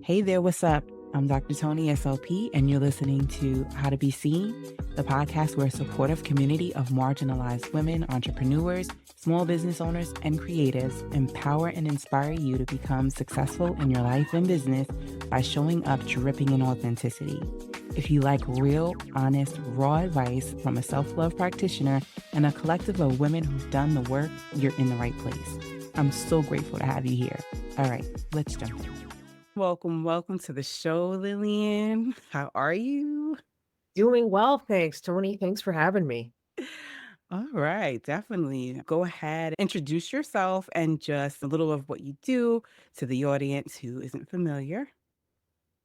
Hey there, what's up? I'm Dr. Tony SLP, and you're listening to How to Be Seen, the podcast where a supportive community of marginalized women, entrepreneurs, small business owners, and creatives empower and inspire you to become successful in your life and business by showing up dripping in authenticity. If you like real, honest, raw advice from a self-love practitioner and a collective of women who've done the work, you're in the right place. I'm so grateful to have you here. All right, let's jump in. Welcome to the show, Lillian. How are you? Doing well, thanks, Tony. Thanks for having me. All right, definitely. Go ahead, introduce yourself and just a little of what you do to the audience who isn't familiar.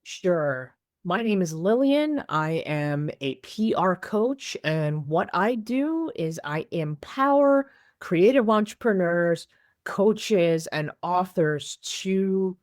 Sure. My name is Lillian. I am a PR coach, and what I do is I empower creative entrepreneurs, coaches, and authors to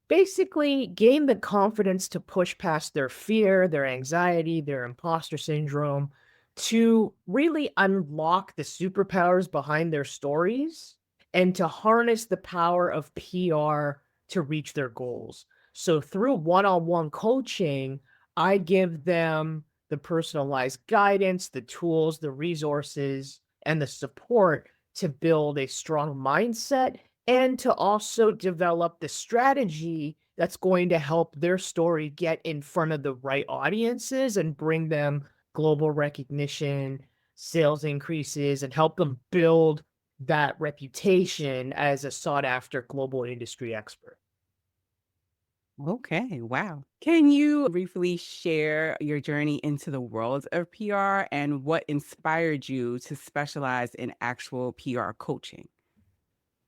basically gain the confidence to push past their fear, their anxiety, their imposter syndrome, to really unlock the superpowers behind their stories and to harness the power of PR to reach their goals. So through one-on-one coaching, I give them the personalized guidance, the tools, the resources, and the support to build a strong mindset and to also develop the strategy that's going to help their story get in front of the right audiences and bring them global recognition, sales increases, and help them build that reputation as a sought after global industry expert. Okay, wow. Can you briefly share your journey into the world of PR and what inspired you to specialize in actual PR coaching?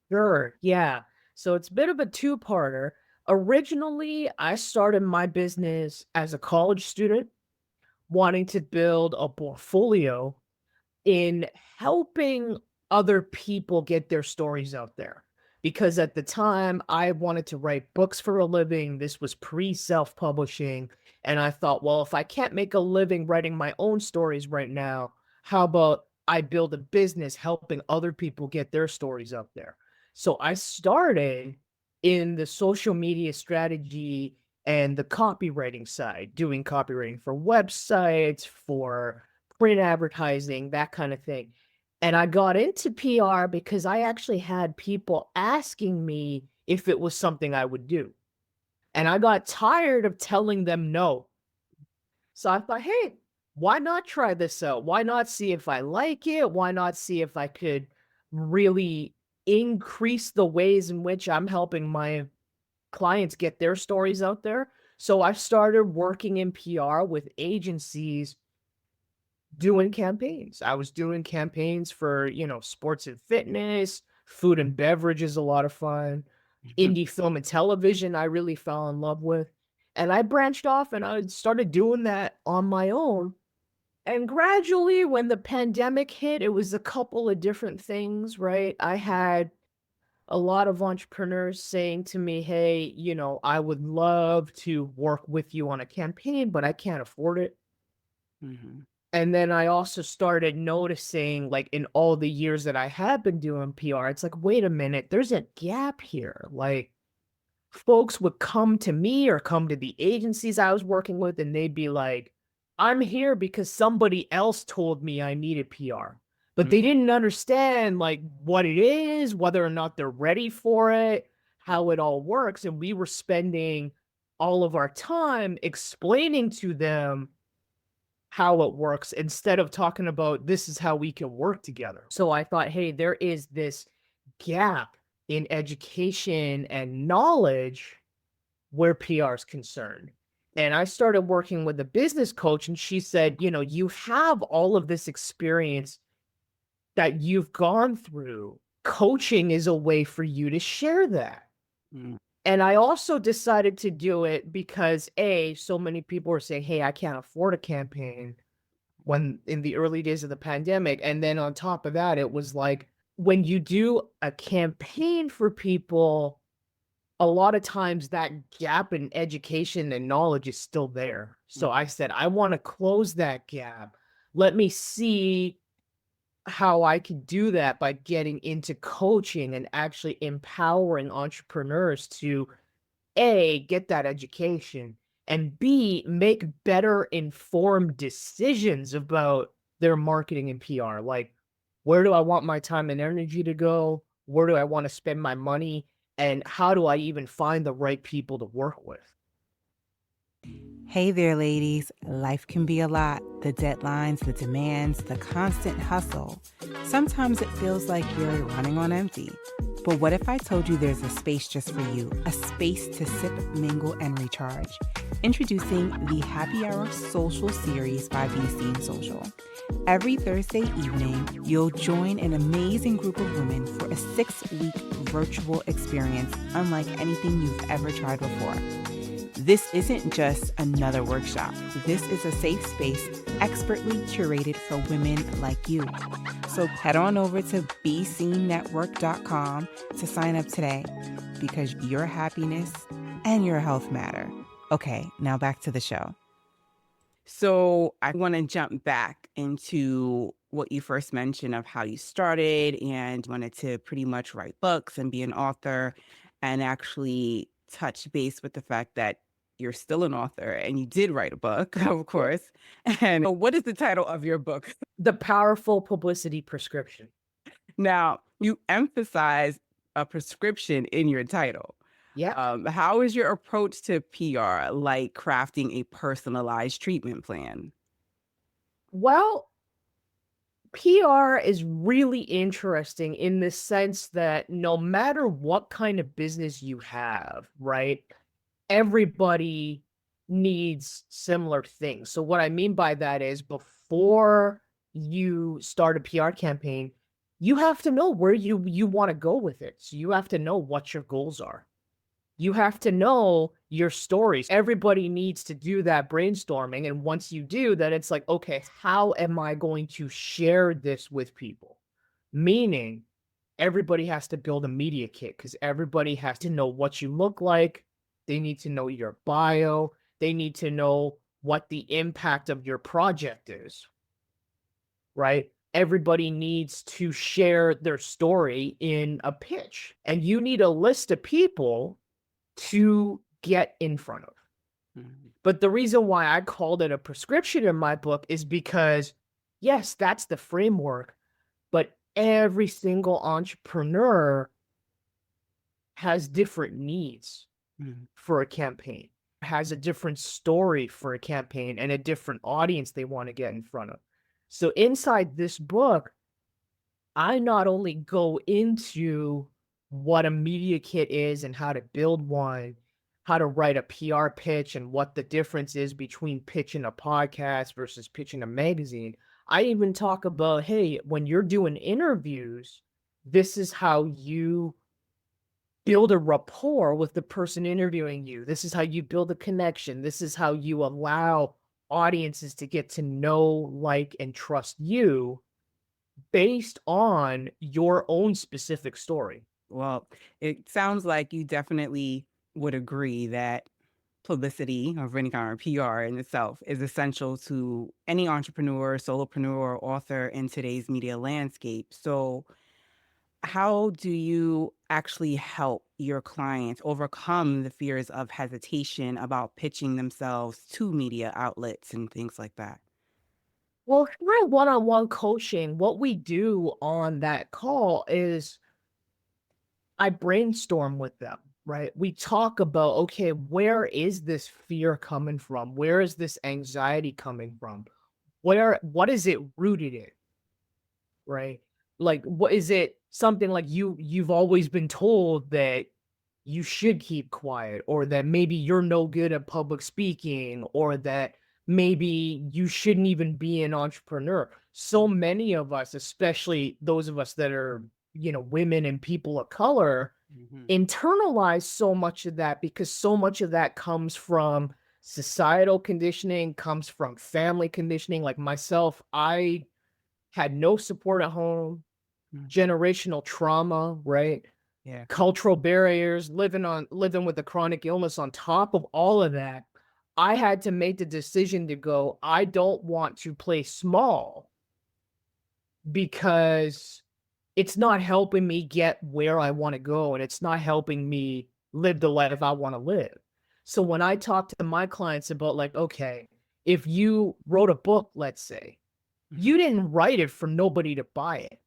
Sure, yeah. So it's a bit of a two-parter. Originally, I started my business as a college student, wanting to build a portfolio in helping other people get their stories out there. Because at the time, I wanted to write books for a living. This was pre self-publishing. And I thought, well, if I can't make a living writing my own stories right now, how about I build a business helping other people get their stories out there? So I started in the social media strategy and the copywriting side, doing copywriting for websites, for print advertising, that kind of thing. And I got into PR because I actually had people asking me if it was something I would do. And I got tired of telling them no. So I thought, hey, why not try this out? Why not see if I like it? Why not see if I could really increase the ways in which I'm helping my clients get their stories out there? So I started working in PR with agencies doing campaigns. I was doing campaigns for, sports and fitness, food and beverage is a lot of fun. Indie film and television, I really fell in love with. And I branched off and I started doing that on my own. And gradually, when the pandemic hit, it was a couple of different things, right? I had a lot of entrepreneurs saying to me, hey, I would love to work with you on a campaign, but I can't afford it. Mhm. And then I also started noticing, like, in all the years that I had been doing PR, it's like, wait a minute, there's a gap here. Like, folks would come to me or come to the agencies I was working with, and they'd be like, I'm here because somebody else told me I needed PR. But they didn't understand, like, what it is, whether or not they're ready for it, how it all works. And we were spending all of our time explaining to them how it works instead of talking about this is how we can work together. So I thought, hey, there is this gap in education and knowledge where PR is concerned. And I started working with a business coach, and she said, you have all of this experience that you've gone through. Coaching is a way for you to share that. Mhm. And I also decided to do it because A, so many people were saying, hey, I can't afford a campaign when in the early days of the pandemic. And then on top of that, it was like when you do a campaign for people, a lot of times that gap in education and knowledge is still there. So I said, I want to close that gap. Let me see how I can do that by getting into coaching and actually empowering entrepreneurs to A, get that education, and B, make better informed decisions about their marketing and PR. Like, where do I want my time and energy to go? Where do I want to spend my money? And how do I even find the right people to work with? Hey there, ladies. Life can be a lot. The deadlines, the demands, the constant hustle. Sometimes it feels like you're running on empty. But what if I told you there's a space just for you? A space to sip, mingle, and recharge. Introducing the Happy Hour Social Series by Be Seen Social. Every Thursday evening, you'll join an amazing group of women for a 6-week virtual experience unlike anything you've ever tried before. This isn't just another workshop. This is a safe space expertly curated for women like you. So head on over to BeSeenNetwork.com to sign up today because your happiness and your health matter. Okay, now back to the show. So I want to jump back into what you first mentioned of how you started and wanted to pretty much write books and be an author, and actually touch base with the fact that you're still an author and you did write a book, of course. And what is the title of your book? The Powerful Publicity Prescription. Now, you emphasize a prescription in your title. Yeah. How is your approach to PR like crafting a personalized treatment plan? Well, PR is really interesting in the sense that no matter what kind of business you have, right? Everybody needs similar things. So what I mean by that is before you start a PR campaign, you have to know where you want to go with it. So you have to know what your goals are. You have to know your stories. Everybody needs to do that brainstorming. And once you do, then it's like, okay, how am I going to share this with people? Meaning, everybody has to build a media kit because everybody has to know what you look like. They need to know your bio. They need to know what the impact of your project is, right? Everybody needs to share their story in a pitch. And you need a list of people to get in front of. Mhm. But the reason why I called it a prescription in my book is because, yes, that's the framework, but every single entrepreneur has different needs Mhm. for a campaign, has a different story for a campaign and a different audience they want to get in front of. So inside this book, I not only go into what a media kit is and how to build one, how to write a PR pitch and what the difference is between pitching a podcast versus pitching a magazine. I even talk about, hey, when you're doing interviews, this is how you build a rapport with the person interviewing you. This is how you build a connection. This is how you allow audiences to get to know, like, and trust you based on your own specific story. Well, it sounds like you definitely would agree that publicity of any kind of PR in itself is essential to any entrepreneur, solopreneur, or author in today's media landscape. So, how do you actually help your clients overcome the fears of hesitation about pitching themselves to media outlets and things like that? Well, through one-on-one coaching, what we do on that call is I brainstorm with them, right? We talk about, okay, where is this fear coming from? Where is this anxiety coming from? What is it rooted in? Right? Like, what is it something like you've always been told that you should keep quiet, or that maybe you're no good at public speaking, or that maybe you shouldn't even be an entrepreneur. So many of us, especially those of us that are, women and people of color, Mhm. internalize so much of that because so much of that comes from societal conditioning, comes from family conditioning. Like myself, I had no support at home, Mm. generational trauma, right? Yeah. Cultural barriers, living with a chronic illness on top of all of that. I had to make the decision to go, I don't want to play small because it's not helping me get where I want to go and it's not helping me live the life I want to live. So when I talk to my clients about like, okay, if you wrote a book, let's say, Mhm. you didn't write it for nobody to buy it,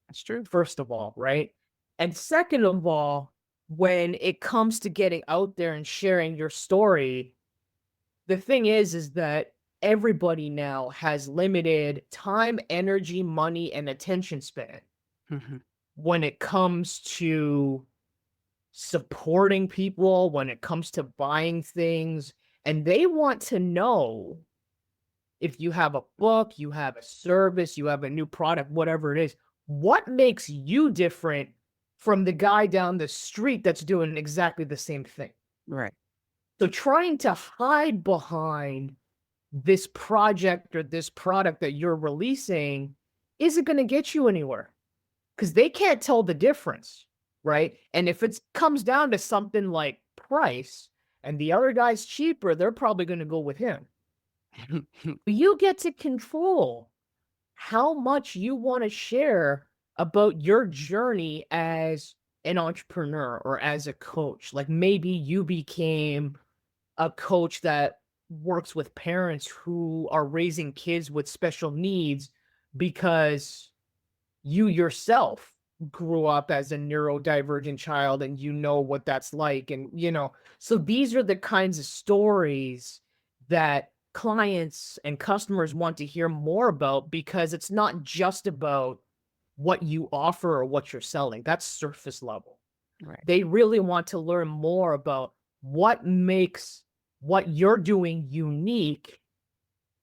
That's true. first of all, right? And second of all, when it comes to getting out there and sharing your story, the thing is that everybody now has limited time, energy, money, and attention span Mhm. when it comes to supporting people, when it comes to buying things, and they want to know if you have a book, you have a service, you have a new product, whatever it is, what makes you different from the guy down the street that's doing exactly the same thing? Right. So trying to hide behind this project or this product that you're releasing isn't going to get you anywhere because they can't tell the difference, right? And if it comes down to something like price and the other guy's cheaper, they're probably going to go with him. You get to control how much you want to share about your journey as an entrepreneur or as a coach. Like maybe you became a coach that works with parents who are raising kids with special needs because you yourself grew up as a neurodivergent child and you know what that's like. And, so these are the kinds of stories that clients and customers want to hear more about because it's not just about what you offer or what you're selling. That's surface level. Right. They really want to learn more about what makes what you're doing unique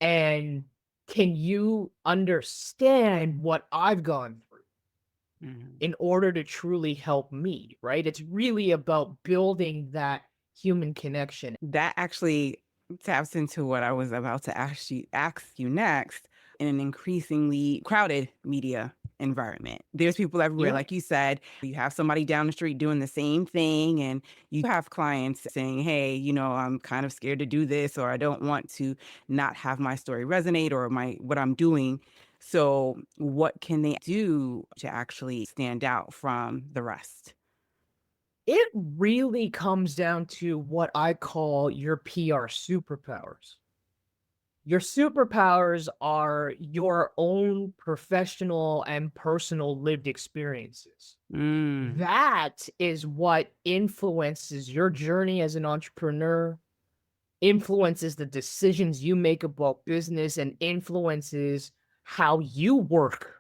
and can you understand what I've gone through Mhm. in order to truly help me, right? It's really about building that human connection. That actually taps into what I was about to ask you next. In an increasingly crowded media environment, there's people everywhere. Yeah. Like you said, you have somebody down the street doing the same thing, and you have clients saying, hey, I'm kind of scared to do this, or I don't want to not have my story resonate or my what I'm doing. So what can they do to actually stand out from the rest? It really comes down to what I call your PR superpowers. Your superpowers are your own professional and personal lived experiences. Mm. That is what influences your journey as an entrepreneur, influences the decisions you make about business, and influences how you work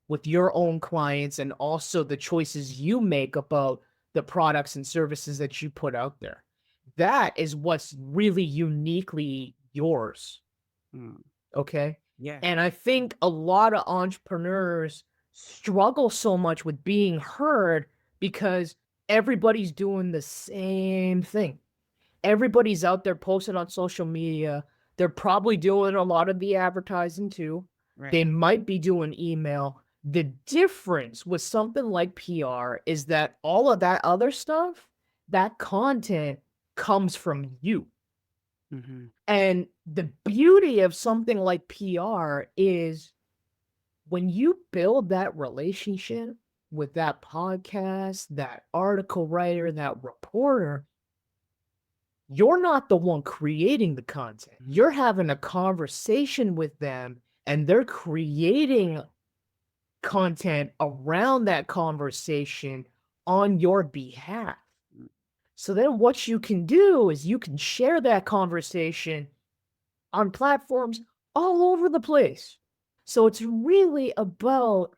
with your own clients and also the choices you make about the products and services that you put out there. That is what's really uniquely yours. Mm. Okay. Yeah. And I think a lot of entrepreneurs struggle so much with being heard because everybody's doing the same thing. Everybody's out there posting on social media. They're probably doing a lot of the advertising too. Right. They might be doing email. The difference with something like PR is that all of that other stuff, that content comes from you. Hmm. And the beauty of something like PR is when you build that relationship with that podcast, that article writer, that reporter, you're not the one creating the content. You're having a conversation with them and they're creating content around that conversation on your behalf. So then what you can do is you can share that conversation on platforms all over the place. So it's really about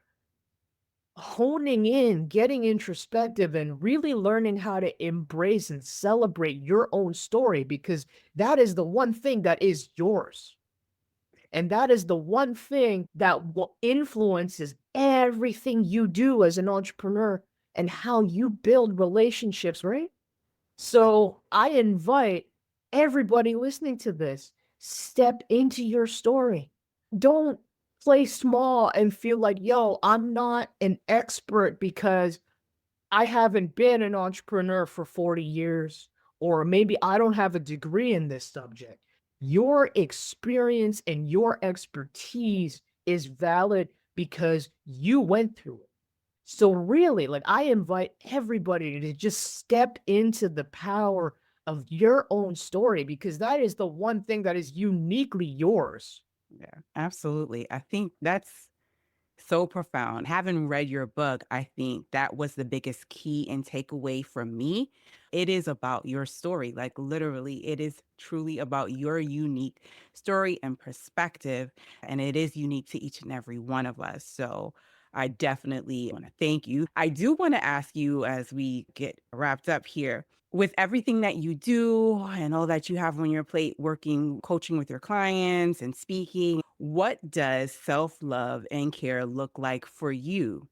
honing in, getting introspective, and really learning how to embrace and celebrate your own story because that is the one thing that is yours. And that is the one thing that will influences everything you do as an entrepreneur and how you build relationships, right? So I invite everybody listening to this, step into your story. Don't play small and feel like, yo, I'm not an expert because I haven't been an entrepreneur for 40 years, or maybe I don't have a degree in this subject. Your experience and your expertise is valid because you went through it. So really, like I invite everybody to just step into the power of your own story because that is the one thing that is uniquely yours. Yeah, absolutely. I think that's so profound. Having read your book, I think that was the biggest key and takeaway for me. It is about your story. Like literally, it is truly about your unique story and perspective. And it is unique to each and every one of us. So I definitely want to thank you. I do want to ask you as we get wrapped up here. With everything that you do and all that you have on your plate, working, coaching with your clients and speaking, what does self love and care look like for you?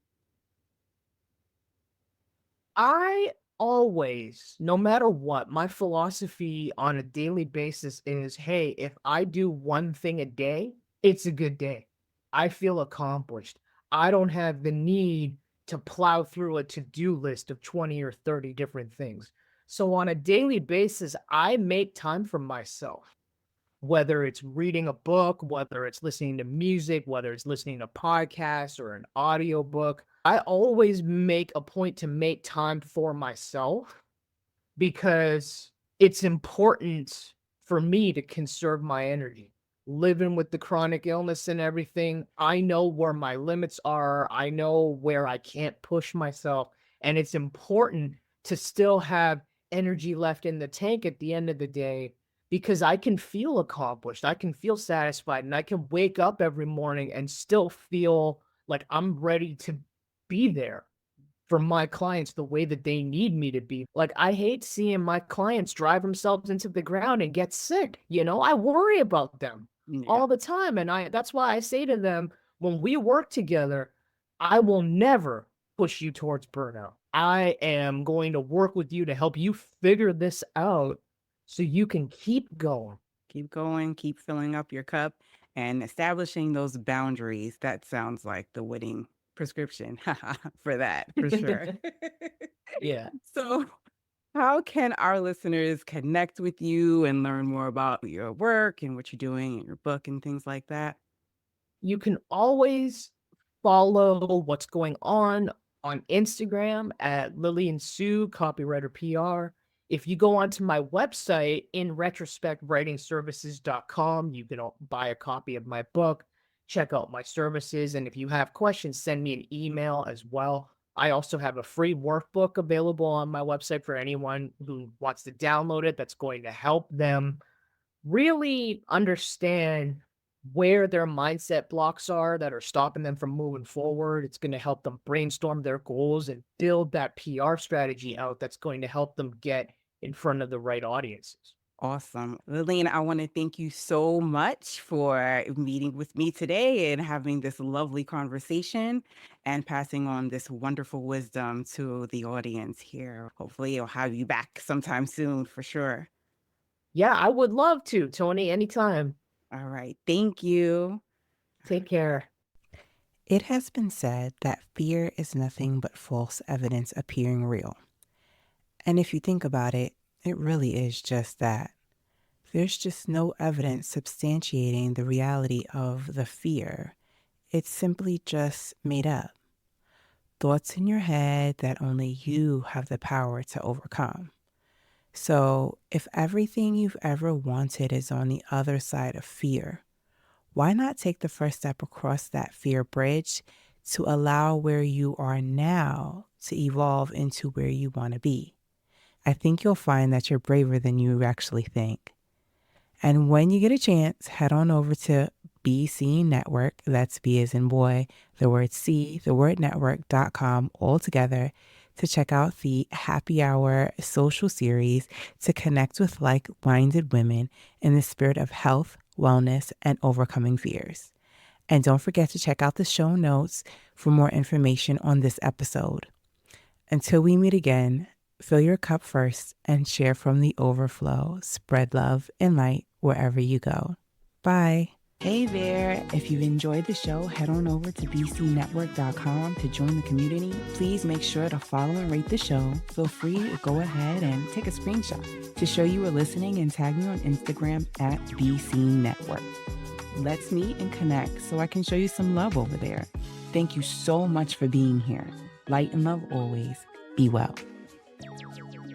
I always, no matter what, my philosophy on a daily basis is, hey, if I do one thing a day, it's a good day. I feel accomplished. I don't have the need to plow through a to-do list of 20 or 30 different things. So on a daily basis, I make time for myself. Whether it's reading a book, whether it's listening to music, whether it's listening to podcasts or an audiobook, I always make a point to make time for myself because it's important for me to conserve my energy. Living with the chronic illness and everything, I know where my limits are. I know where I can't push myself. And it's important to still have energy left in the tank at the end of the day because I can feel accomplished. I can feel satisfied and I can wake up every morning and still feel like I'm ready to be there for my clients the way that they need me to be. Like, I hate seeing my clients drive themselves into the ground and get sick, you know? I worry about them Yeah. all the time, and I that's why I say to them, when we work together, I will never push you towards burnout. I am going to work with you to help you figure this out so you can keep going. Keep going, keep filling up your cup and establishing those boundaries. That sounds like the winning prescription for that, for sure. Yeah. So, how can our listeners connect with you and learn more about your work and what you're doing in your book and things like that? You can always follow what's going on Instagram at Lillian Sue, copywriter PR. If you go onto my website, in retrospectwritingservices.com, you can buy a copy of my book, check out my services, and if you have questions, send me an email as well. I also have a free workbook available on my website for anyone who wants to download it that's going to help them really understand where their mindset blocks are that are stopping them from moving forward. It's going to help them brainstorm their goals and build that PR strategy out that's going to help them get in front of the right audiences. Awesome. Lillian, I want to thank you so much for meeting with me today and having this lovely conversation and passing on this wonderful wisdom to the audience here. Hopefully, I'll have you back sometime soon for sure. Yeah, I would love to, Tony, anytime. All right. Thank you. Take care. It has been said that fear is nothing but false evidence appearing real. And if you think about it, it really is just that. There's just no evidence substantiating the reality of the fear. It's simply just made up. Thoughts in your head that only you have the power to overcome. So, if everything you've ever wanted is on the other side of fear, why not take the first step across that fear bridge to allow where you are now to evolve into where you want to be? I think you'll find that you're braver than you actually think. And when you get a chance, head on over to BC Network, that's B as in boy, the word C, the word network.com all together to check out the Happy Hour social series to connect with like-minded women in the spirit of health, wellness, and overcoming fears. And don't forget to check out the show notes for more information on this episode. Until we meet again, fill your cup first and share from the overflow. Spread love and light wherever you go. Bye. Hey there. If you've enjoyed the show, head on over to bcnetwork.com to join the community. Please make sure to follow and rate the show. Feel free to go ahead and take a screenshot to show you were listening and tag me on Instagram at bcnetwork. Let's meet and connect so I can show you some love over there. Thank you so much for being here. Light and love always. Be well.